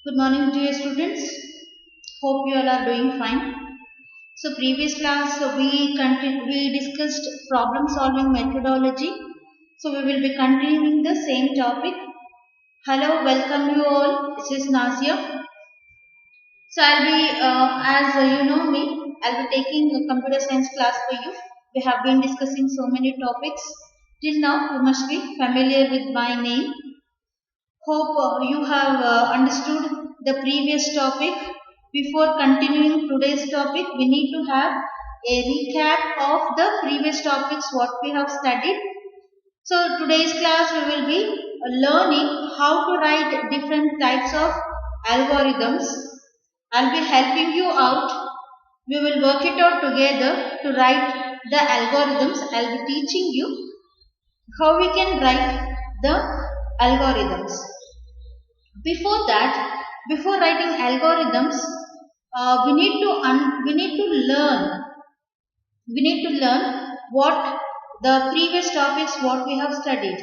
Good morning, dear students. Hope you all are doing fine. So, previous class we discussed problem solving methodology. So, we will be continuing the same topic. Hello, welcome you all. This is Nazia. So, I'll be as you know me, I'll be taking a computer science class for you. We have been discussing so many topics. Till now, you must be familiar with my name. Hope you have understood the previous topic. Before continuing today's topic, we need to have a recap of the previous topics what we have studied. So today's class we will be learning how to write different types of algorithms. I'll be helping you out. We will work it out together to write the algorithms. I'll be teaching you how we can write the algorithms. Before that, before writing algorithms, we need to learn what the previous topics what we have studied.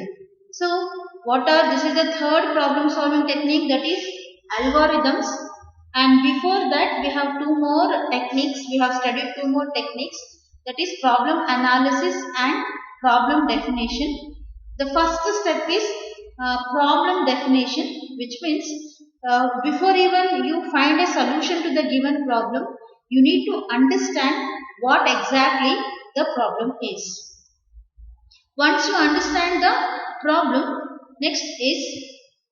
So, this is the third problem solving technique, that is algorithms. And before that, we have two more techniques. We have studied two more techniques, that is problem analysis and problem definition. The first step is problem definition, which means before even you find a solution to the given problem, you need to understand what exactly the problem is. Once you understand the problem, next is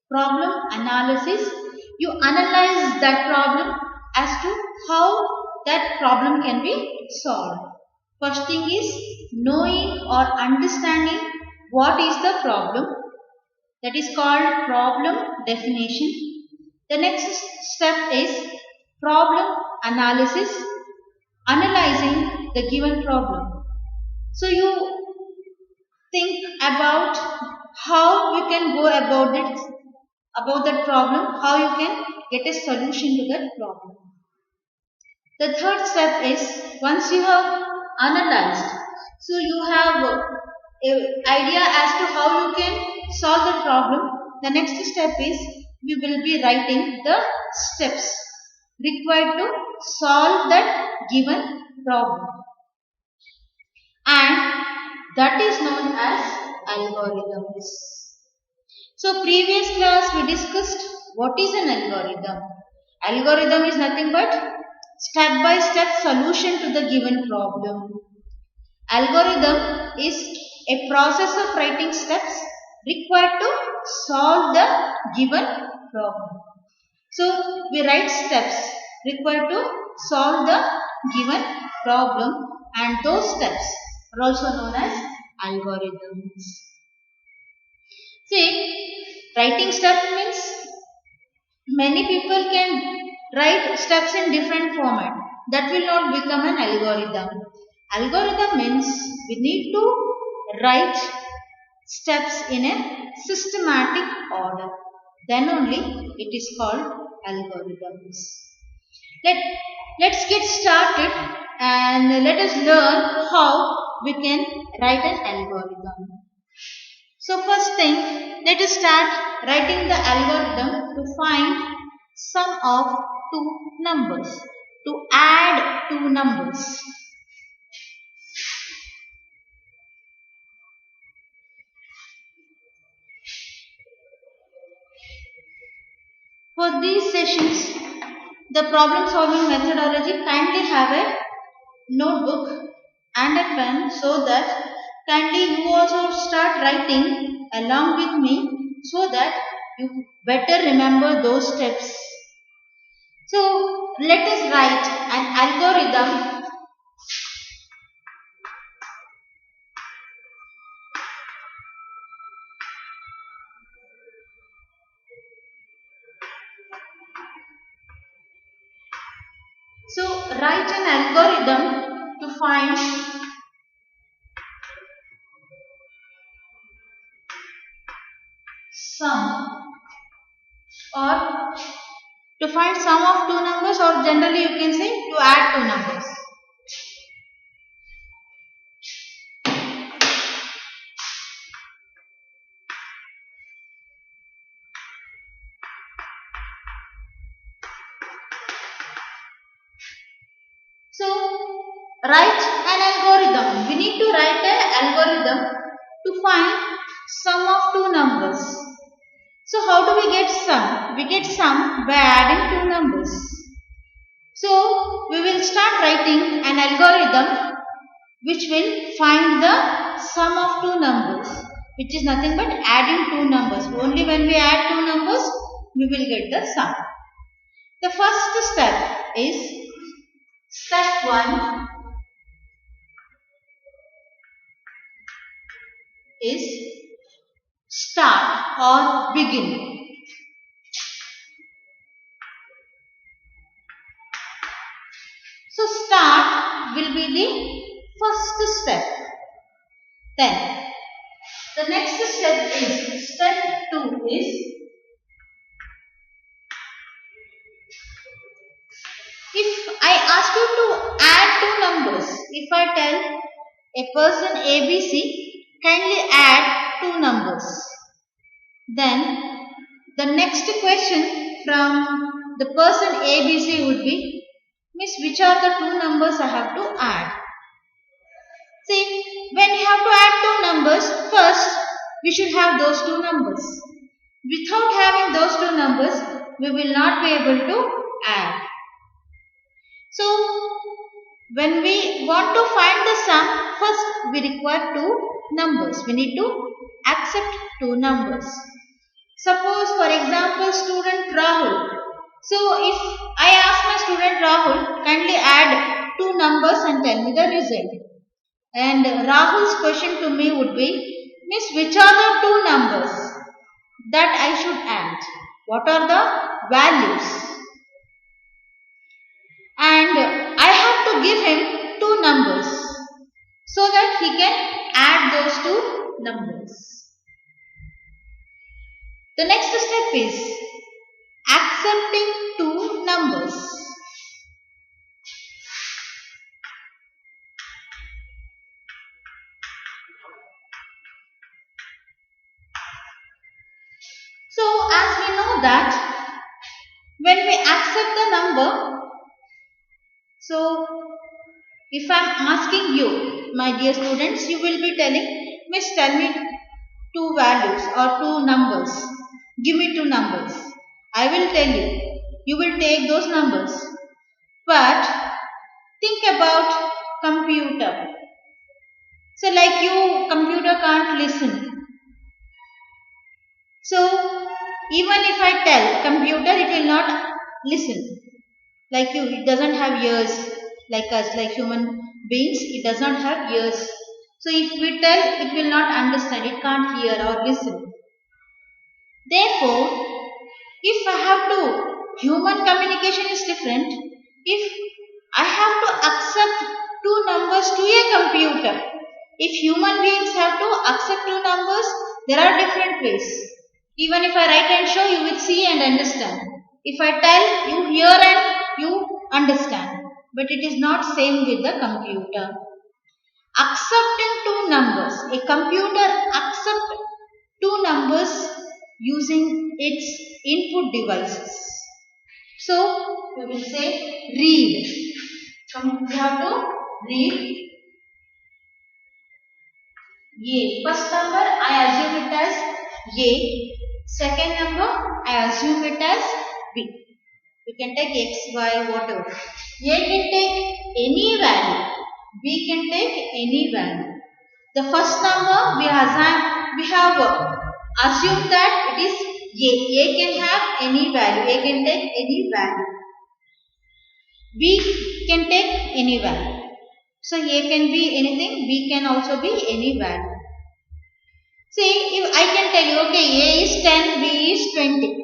problem analysis. You analyze that problem as to how that problem can be solved. First thing is knowing or understanding what is the problem. That is called problem definition. The next step is problem analysis, analyzing the given problem. So you think about how you can go about that problem, how you can get a solution to that problem. The third step is once you have analyzed, so you have an idea as to how you can solve the problem. The next step is we will be writing the steps required to solve that given problem, and that is known as algorithms. So previous class we discussed what is an algorithm. Algorithm is nothing but step by step solution to the given problem. Algorithm is a process of writing steps required to solve the given problem. So we write steps required to solve the given problem, and those steps are also known as algorithms. See, writing steps means many people can write steps in different format. That will not become an algorithm. Algorithm means we need to write steps in a systematic order. Then only it is called algorithms. Let's get started and let us learn how we can write an algorithm. So first thing, let us start writing the algorithm to find sum of two numbers, to add two numbers. For these sessions, the problem solving methodology, kindly have a notebook and a pen so that kindly you also start writing along with me so that you better remember those steps. So let us write an algorithm to find sum, or to find sum of two numbers, or generally you can say to add two numbers. So write an algorithm. We need to write an algorithm to find sum of two numbers. So how do we get sum? We get sum by adding two numbers. So we will start writing an algorithm which will find the sum of two numbers, which is nothing but adding two numbers. Only when we add two numbers, we will get the sum. The first step is step 1 is start or begin. So start will be the first step. Then the next step is step 2 is if I ask you to add two numbers, if I tell a person ABC, kindly add two numbers. Then the next question from the person ABC would be, Miss, which are the two numbers I have to add? See, when you have to add two numbers, first we should have those two numbers. Without having those two numbers, we will not be able to add. So, when we want to find the sum, first we require two numbers. We need to accept two numbers. Suppose, for example, student Rahul. So, if I ask my student Rahul, kindly add two numbers and tell me the result. And Rahul's question to me would be, Miss, which are the two numbers that I should add? What are the values? And I have to give him two numbers so that he can add those two numbers. The next step is accepting two numbers. So as we know that when we accept the number, so if I am asking you, my dear students, you will be telling, Miss, tell me two values or two numbers. Give me two numbers. I will tell you. You will take those numbers. But think about computer. So like you, computer can't listen. So even if I tell computer, it will not listen. Like you, it doesn't have ears like us, like human beings, it does not have ears. So if we tell, it will not understand, it can't hear or listen. Therefore, if I have to, human communication is different. If I have to accept two numbers to a computer, if human beings have to accept two numbers, there are different ways. Even if I write and show, you will see and understand. If I tell, you hear and you understand. But it is not same with the computer. Accepting two numbers. A computer accepts two numbers using its input devices. So, we will say read. We have to read A. First number, I assume it as A. Second number, I assume it as B. You can take X, Y, whatever. A can take any value. B can take any value. The first number we have assumed that it is A. A can have any value. A can take any value. B can take any value. So A can be anything. B can also be any value. See, if I can tell you, okay, A is 10, B is 20.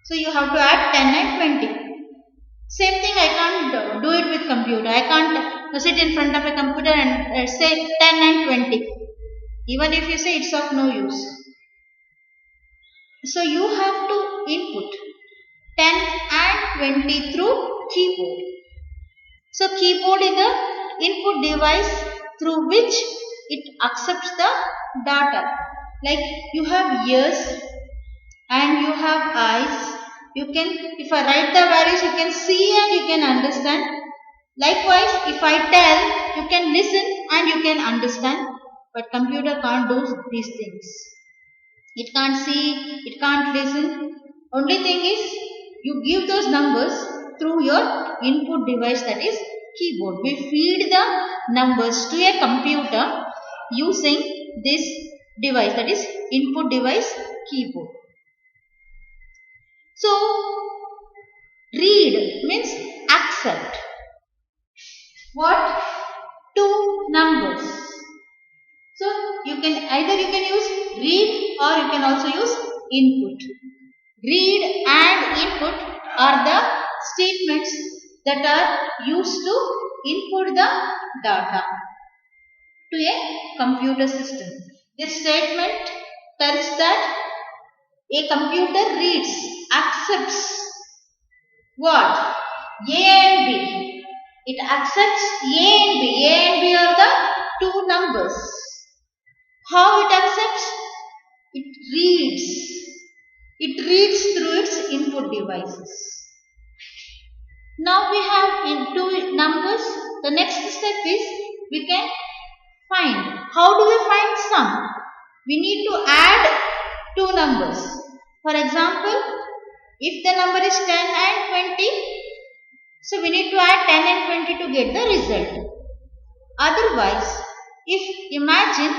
So you have to add 10 and 20. Same thing, I can't do it with computer. I can't sit in front of a computer and say 10 and 20. Even if you say, it's of no use. So you have to input 10 and 20 through keyboard. So keyboard is the input device through which it accepts the data. Like you have ears and you have eyes. You can, if I write the values, you can see and you can understand. Likewise, if I tell, you can listen and you can understand, but computer can't do these things. It can't see, it can't listen. Only thing is, you give those numbers through your input device, that is keyboard. We feed the numbers to a computer using this device, that is input device keyboard. So, read means accept. What? Two numbers. So, you can use read or you can also use input. Read and input are the statements that are used to input the data to a computer system. This statement tells that a computer reads, accepts what? A and B. It accepts A and B. A and B are the two numbers. How it accepts? It reads. It reads through its input devices. Now we have in two numbers. The next step is we can find. How do we find sum? We need to add two numbers. For example, if the number is 10 and 20, so we need to add 10 and 20 to get the result. Otherwise, if imagine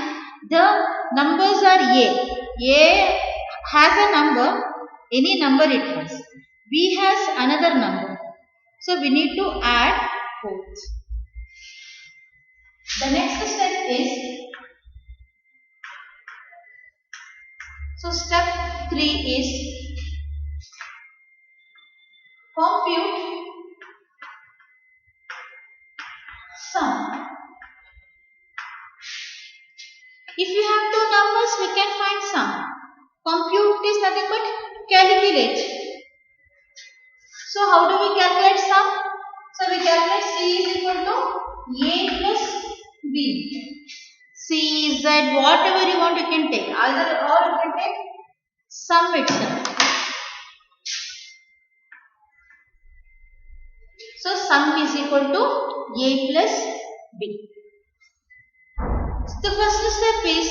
the numbers are A has a number, any number it has. B has another number. So we need to add both. The next step is, so step 3 is compute sum. If you have two numbers, we can find sum. Compute is nothing but calculate. So how do we calculate sum? So we calculate C is equal to A plus B. C, Z, whatever you want you can take. Either or you can take sum itself. So sum is equal to A plus B. The first step is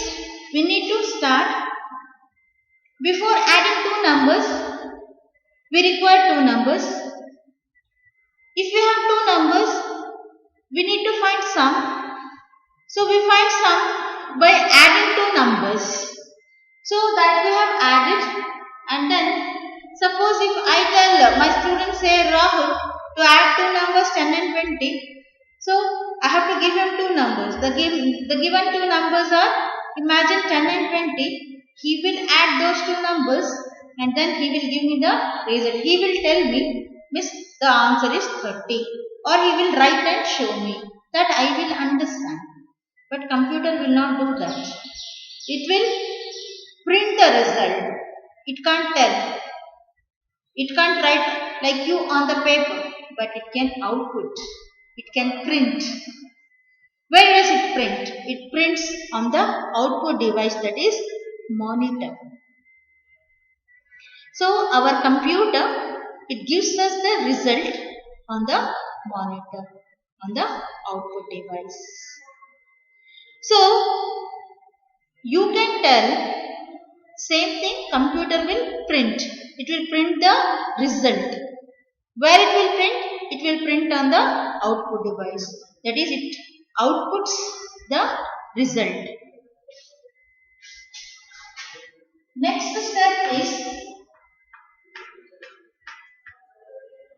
we need to start. Before adding two numbers, we require two numbers. If we have two numbers, we need to find sum. So we find sum by adding two numbers. So that we have added, and then suppose if I tell my student, say Rahul, to add two numbers 10 and 20. So I have to give him two numbers. The given two numbers are, imagine 10 and 20. He will add those two numbers and then he will give me the result. He will tell me, Miss, the answer is 30. Or he will write and show me. That I will understand. But computer will not do that. It will print the result. It can't tell. It can't write like you on the paper. But it can output. It can print. Where does it print? It prints on the output device, that is monitor. So our computer, it gives us the result on the monitor, on the output device. So you can tell same thing, computer will print. It will print the result. Where it will print? It will print on the output device. That is, it outputs the result. Next step is,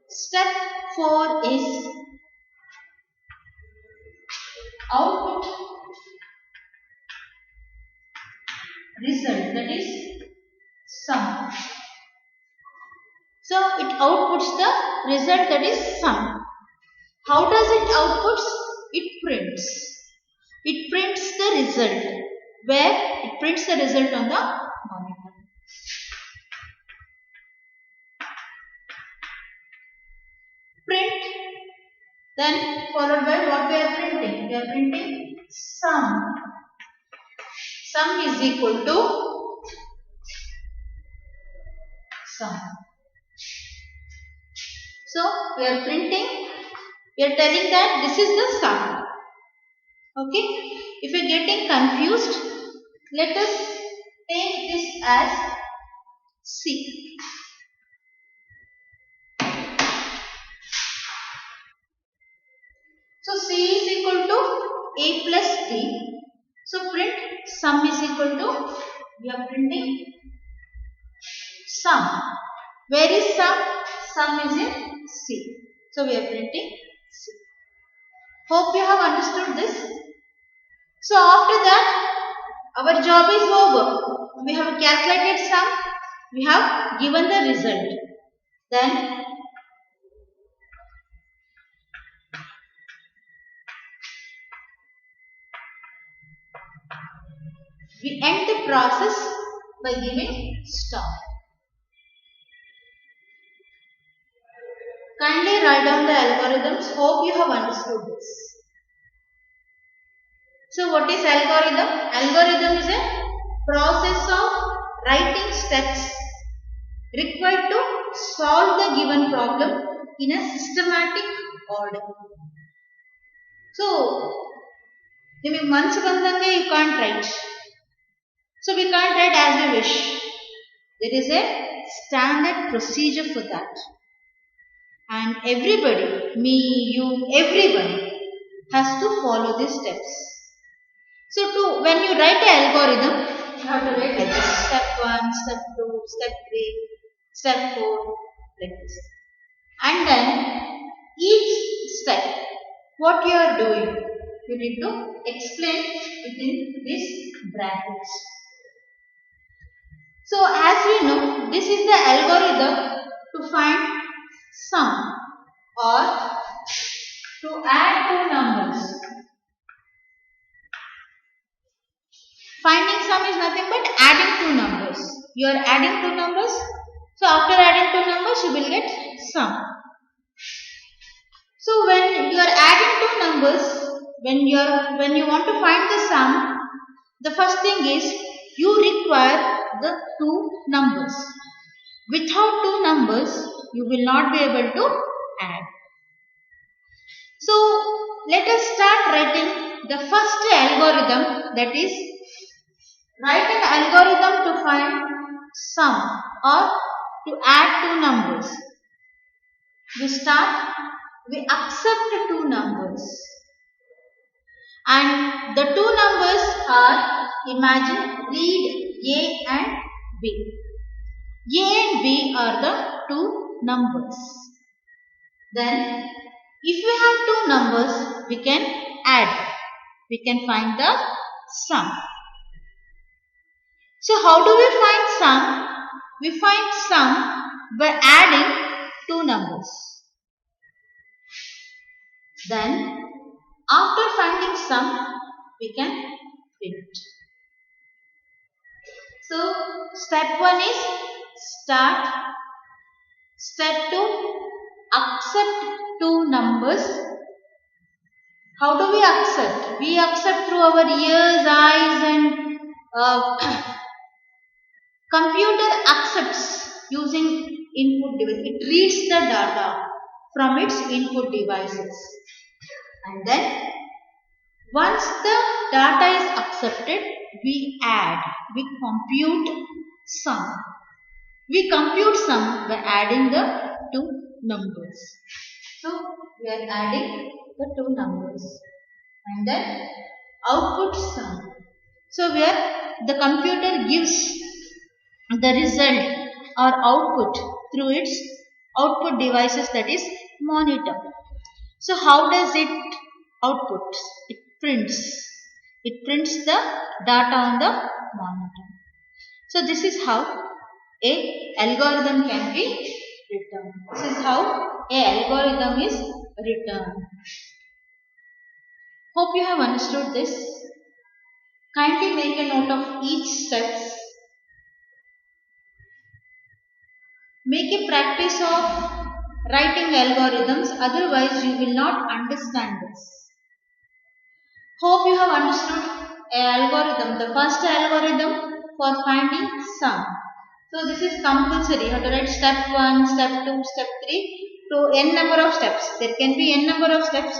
step 4 is output result, that is sum. So it outputs the result, that is sum. How does it outputs? It prints. It prints the result. Where? It prints the result on the monitor. Print, then followed by what we are printing? We are printing sum. Sum is equal to sum. So we are printing We are telling that this is the sum. Okay. If you are getting confused, let us take this as C. So C is equal to A plus D. So print sum is equal to, we are printing sum. Where is sum? Sum is in C. So we are printing C. Hope you have understood this. So after that, our job is over. We have calculated sum. We have given the result. Then we end the process by giving stop. Kindly write down the algorithms. Hope you have understood this. So what is algorithm? Algorithm is a process of writing steps required to solve the given problem in a systematic order. So, months you can't write. So we can't write as we wish. There is a standard procedure for that. And everybody, me, you, everyone has to follow these steps. So when you write an algorithm, you have to write like this. Step 1, step 2, step 3, step 4, like this. And then each step, what you are doing, you need to explain within these brackets. So as we know, this is the algorithm to find sum or to add two numbers. Finding sum is nothing but adding two numbers. You are adding two numbers. So after adding two numbers, you will get sum. So when you are adding two numbers, when you want to find the sum, the first thing is you require the two numbers. Without two numbers, you will not be able to add. So let us start writing the first algorithm, that is write an algorithm to find sum or to add two numbers. We accept two numbers. And the two numbers are, imagine, read A and B. A and B are the two numbers. Then, if we have two numbers, we can add. We can find the sum. So, how do we find sum? We find sum by adding two numbers. Then, after finding sum, we can print. So, step 1 is start. Step 2, accept two numbers. How do we accept? We accept through our ears, eyes, and computer accepts using input device. It reads the data from its input devices. And then, once the data is accepted, we add. We compute sum. We compute sum by adding the two numbers. So, we are adding the two numbers. And then, output sum. So, where the computer gives the result or output through its output devices, that is monitor. So, how does it output? It prints. It prints the data on the monitor. So, this is how a algorithm can be written. This is how a algorithm is written. Hope you have understood this. Kindly make a note of each steps. Make a practice of writing algorithms, otherwise you will not understand this. Hope you have understood an algorithm, the first algorithm for finding sum. So this is compulsory. You have to write step 1, step 2, step 3. to n number of steps. There can be n number of steps.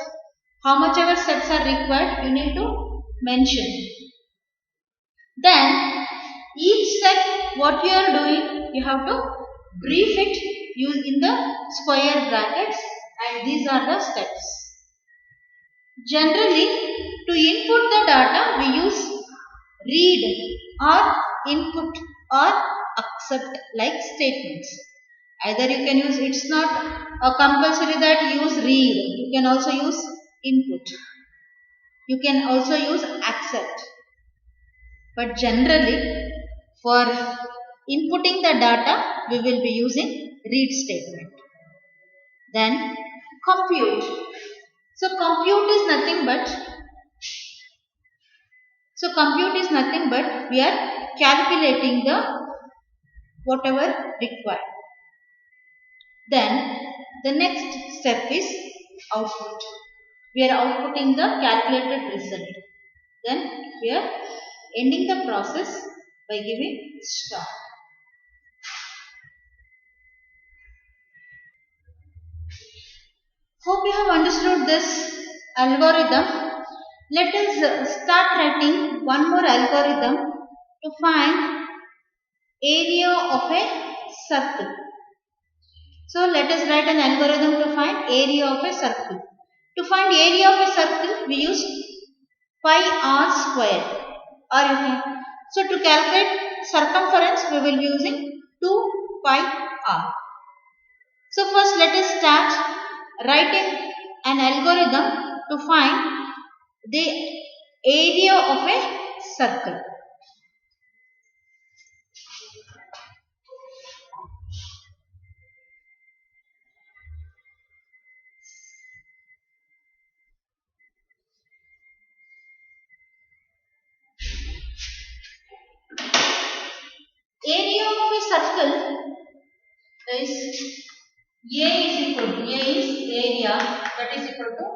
How much ever steps are required, you need to mention. Then each step what you are doing, you have to brief it in the square brackets, and these are the steps. Generally, to input the data, we use read or input or accept like statements. Either you can use, it's not compulsory that you use read. You can also use input. You can also use accept. But generally, for inputting the data, we will be using read statement. Then compute. So compute is nothing but we are calculating the whatever required. Then the next step is output. We are outputting the calculated result. Then we are ending the process by giving start. Hope you have understood this algorithm. Let us start writing one more algorithm to find area of a circle. So let us write an algorithm to find area of a circle. To find area of a circle, we use pi r square. So to calculate circumference, we will be using 2 pi r. So first let us start writing an algorithm to find the area of a circle. Area of a circle is area that is equal to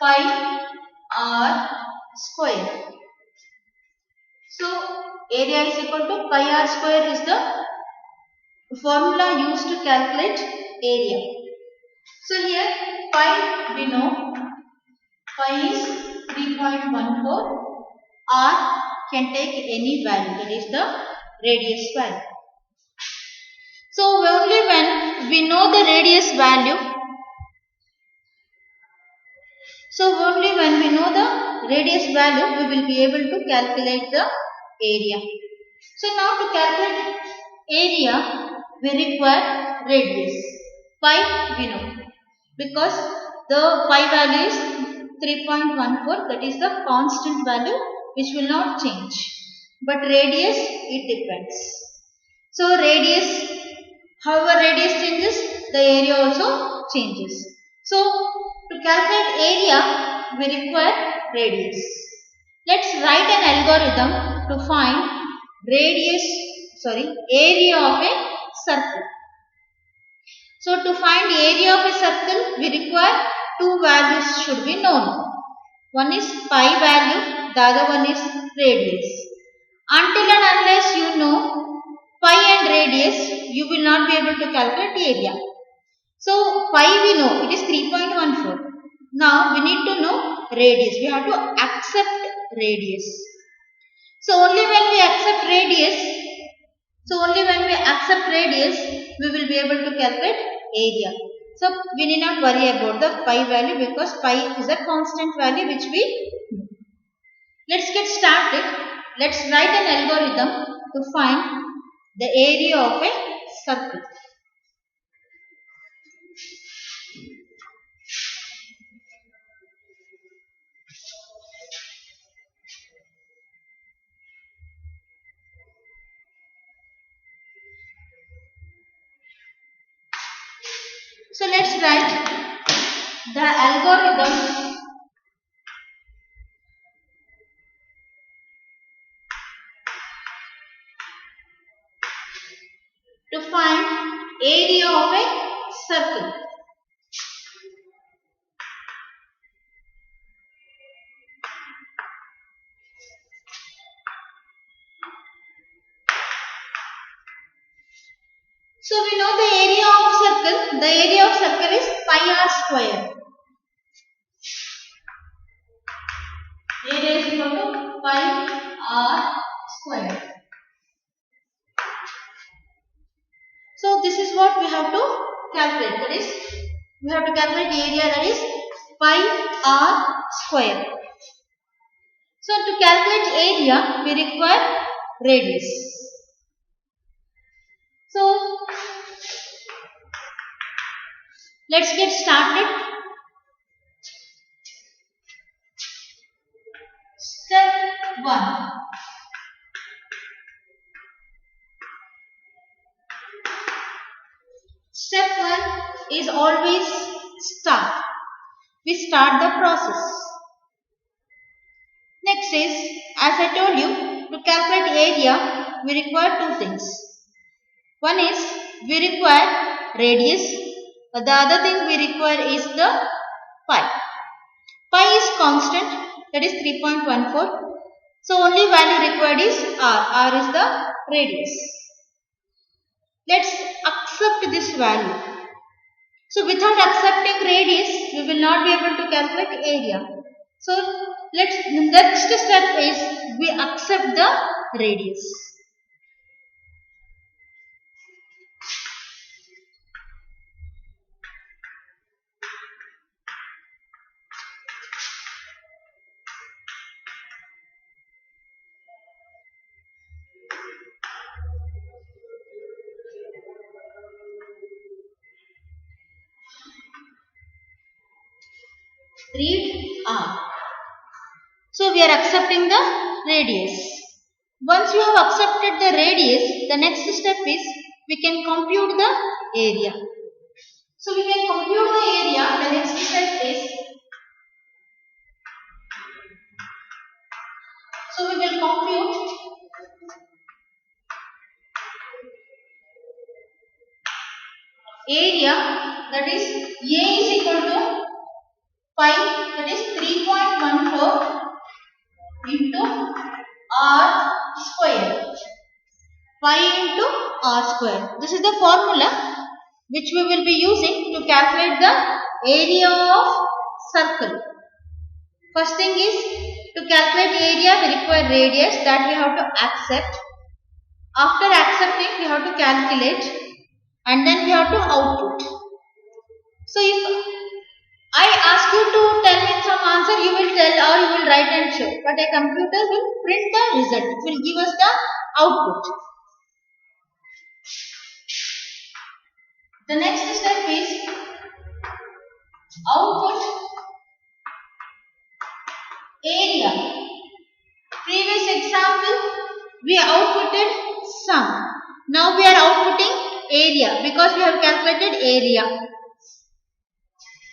pi r square. So area is equal to pi r square is the formula used to calculate area. So here pi we know pi is 3.14, r can take any value, that is the radius value. So only when we know the radius value, we will be able to calculate the area. So now to calculate area, we require radius. Pi we know because the pi value is 3.14, that is the constant value which will not change. But radius, it depends. So radius, however radius changes, the area also changes. So to calculate area, we require radius. Let's write an algorithm to find area of a circle. So to find area of a circle, we require two values should be known. One is pi value, the other one is radius. Until and unless you know pi and radius, you will not be able to calculate area. So pi we know, it is 3.14. Now we need to know radius. We have to accept radius. So only when we accept radius, we will be able to calculate area. So we need not worry about the pi value because pi is a constant value which we know. Let's get started. Let's write an algorithm to find the area of a circle. So let's write the algorithm to find area of a circle. So we know the area of circle. The area of circle square. Area is equal to pi r square. So this is what we have to calculate. That is, we have to calculate the area, that is pi r square. So to calculate area, we require radius. So let's get started. Step 1. Step 1 is always start. We start the process. Next is, as I told you, to calculate area, we require two things. One is, we require radius. The other thing we require is the pi. Pi is constant, that is 3.14. So only value required is r. R is the radius. Let's accept this value. So without accepting radius, we will not be able to calculate area. So the next step is we accept the radius. Read R. So we are accepting the radius. Once you have accepted the radius, the next step is we can compute the area. So we can compute the area. The next step is, so we will compute area, that is A is equal to pi, that is 3.14 into r square. Pi into r square. This is the formula which we will be using to calculate the area of circle. First thing is, to calculate area we require radius, that we have to accept. After accepting, we have to calculate, and then we have to output. So if I ask you to tell me some answer, you will tell or you will write and show. But a computer will print the result. It will give us the output. The next step is output area. Previous example, we outputted sum. Now we are outputting area because we have calculated area.